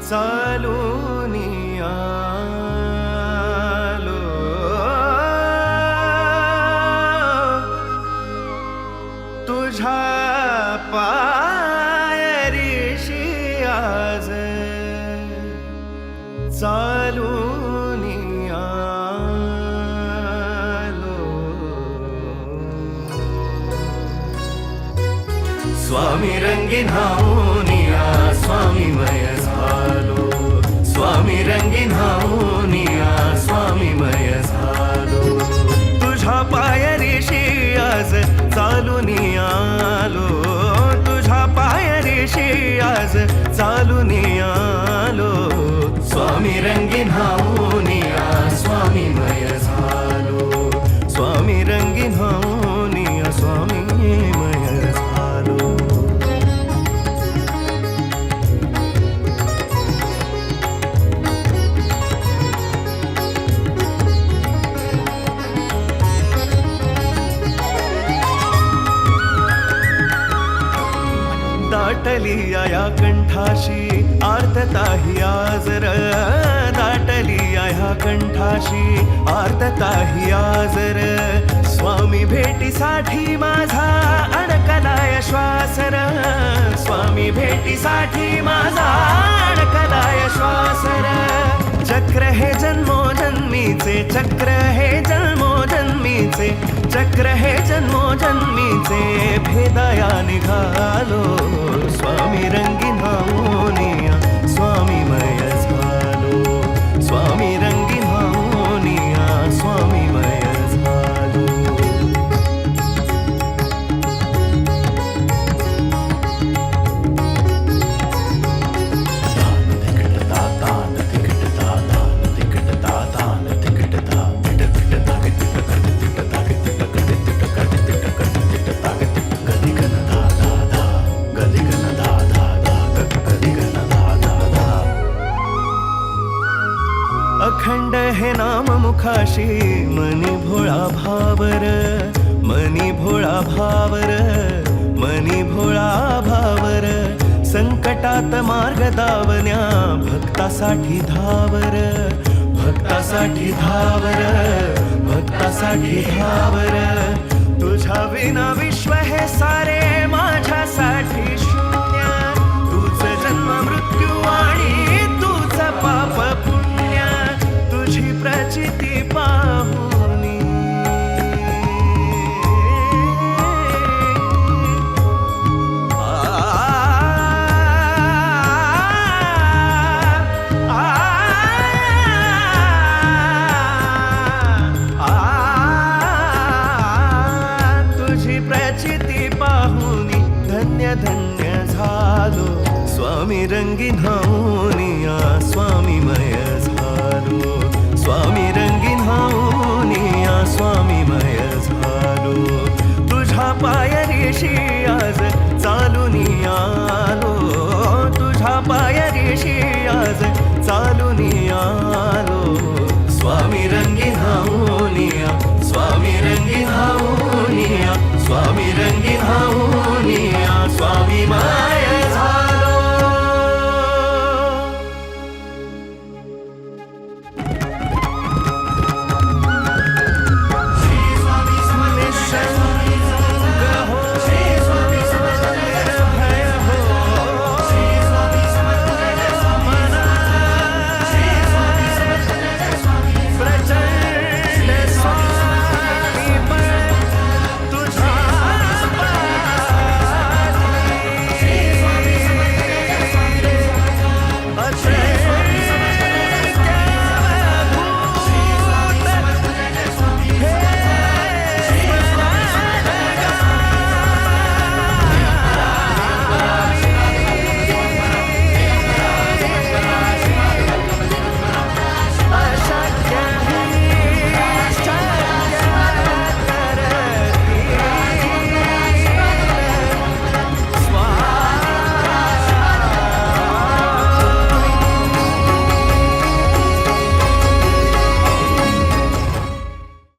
चालूनी आलो तुझ्या पायरीशी आज चालूनी आलो स्वामी रंगीन हाऊनिया स्वामीमय झालो स्वामी रंगीन हाऊनिया स्वामीमय झालो तुझ्या पायरीशी आज चालूनी आलो तुझ्या पायरीशी आज चालूनी आलो स्वामी रंगीन हाऊनिया स्वामीमय झालो स्वामी रंगीन हाऊनिया स्वामीमय झालो दाटली या कंठाशी आर्तताही आजर दाटली या कंठाशी आर्तताही आजर स्वामी भेटीसाठी माझा अडकलाय श्वासर स्वामी भेटीसाठी माझा अडकलाय श्वासर चक्र हे जन्मोजन्मीचे चक्र हे जन्मोजन्मीचे चक्र हे जन्मोजन्मीचे भेदाया निघालो स्वामी रंगीन हाऊनिया स्वामीमय झालो स्वामी रंगीन हाऊनिया स्वामीमय झालो अखंड हे नाम मुखाशी मनी भोळा भावर मनी भोळा भावर मनी भोळा भावर संकटात मार्ग दावण्या भक्तासाठी धावर भक्तासाठी धावर भक्तासाठी धावर तुझ्या विना विश्व हे सारे माझ्यासाठी शून्य तुझं जन्म मृत्यू आणि तुझं पाप पुण्य तुझी प्रचिती पाहुनी तुझी प्रचिती पाहुनी धन्य धन्य झालो स्वामी रंगीन हाऊनिया स्वामीमय झालो स्वामी रंगीन हाऊनिया स्वामीमय झालो तुझ्या पायरीशी आज चालूनी आलो तुझ्या पायरीशी आज चालूनी आलो स्वामी रंगीन हाऊनिया स्वामी रंगीन हाऊनिया स्वामी रंगीन हाऊनिया स्वामी